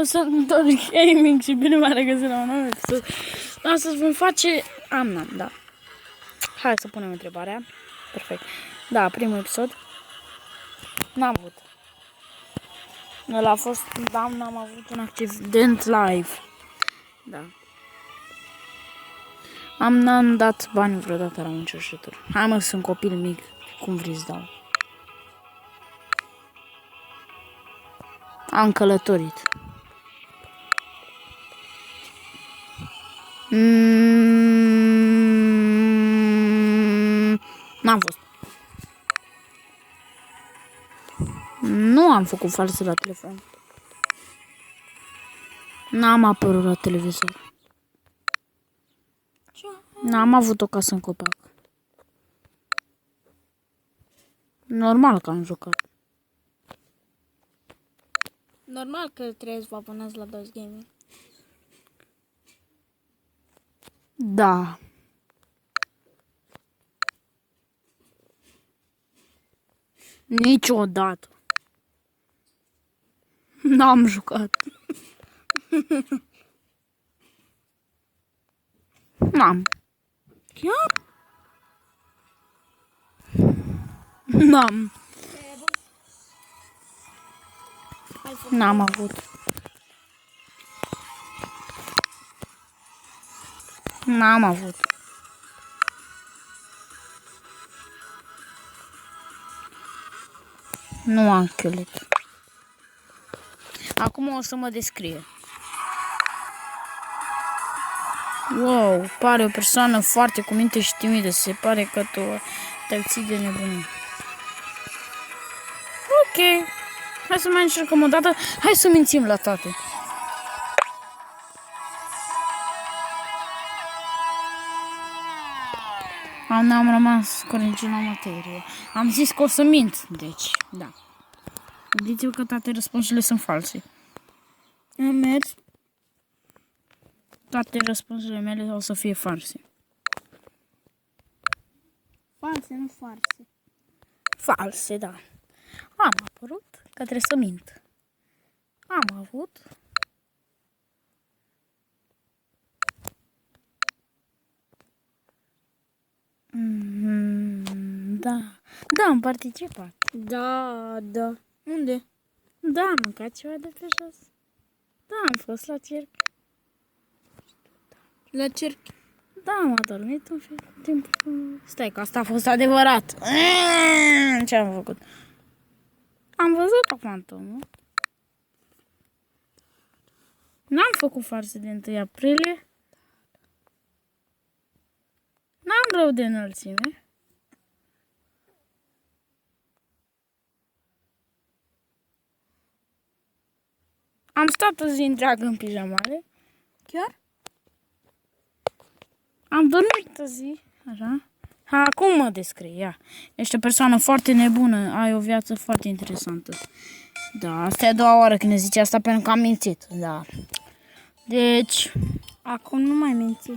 sunt Dori Gaming și bine m-am regăsit la un nou episod. Astăzi vom face Amnan, da. Hai să punem întrebarea. Perfect. Da, primul episod. N-am avut. Ăla a fost, da, n-am avut un accident live. Da. N-am dat bani vreodată la un cerșetor. Hai mă, sunt copil mic. Cum vrei să dau? Am călătorit. N-am fost. Nu am făcut false la telefon. N-am apărut la televizor. N-am avut o casă în copac. Normal că am jucat. Normal că trebuie să vă abonați la Dori Gaming. Da. Niciodată. N-am jucat. N-am. Chiar? N-am. N-am avut. N-am avut. Nu am chelet. Acum o să mă descrie. Wow, pare o persoană foarte cu minte și timidă. Se pare că tu te ții de nebunie. Ok. Hai să mai încercăm o dată. Hai să mințim la toate. Am rămas cu original materie. Am zis că o să mint. Deci, da. Gândiți-vă că toate răspunsurile sunt false. Am mers. Toate răspunsurile mele o să fie false. False, nu farse. False, da. Am apărut că trebuie să mint. Am avut. Da. Da, am participat. Da. Unde? Da, am mâncat ceva de pe jos. Da, am fost la circ. La cerc. Da, am adormit un timp. Stai că asta a fost adevărat. Ce am făcut? Am văzut o fantomă. N-am făcut farse de 1 aprilie. N-am rău de înălțime. Am stat o zi întreagă în pijamale. Chiar? Am dormit o zi, așa. Acum mă descrie, ia. Ești o persoană foarte nebună, ai o viață foarte interesantă. Da, asta e a doua oară când ne zice asta pentru că am mințit, da. Deci, Acum nu mai minți.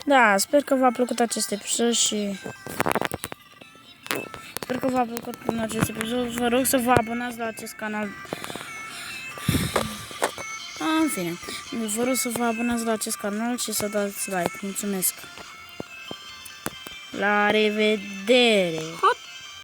da, sper că v-a plăcut acest episod și... Sper că v-a plăcut în acest episod. Vă rog să vă abonați la acest canal. În fine, vă rog să vă abonați la acest canal și să dați like. Mulțumesc! La revedere!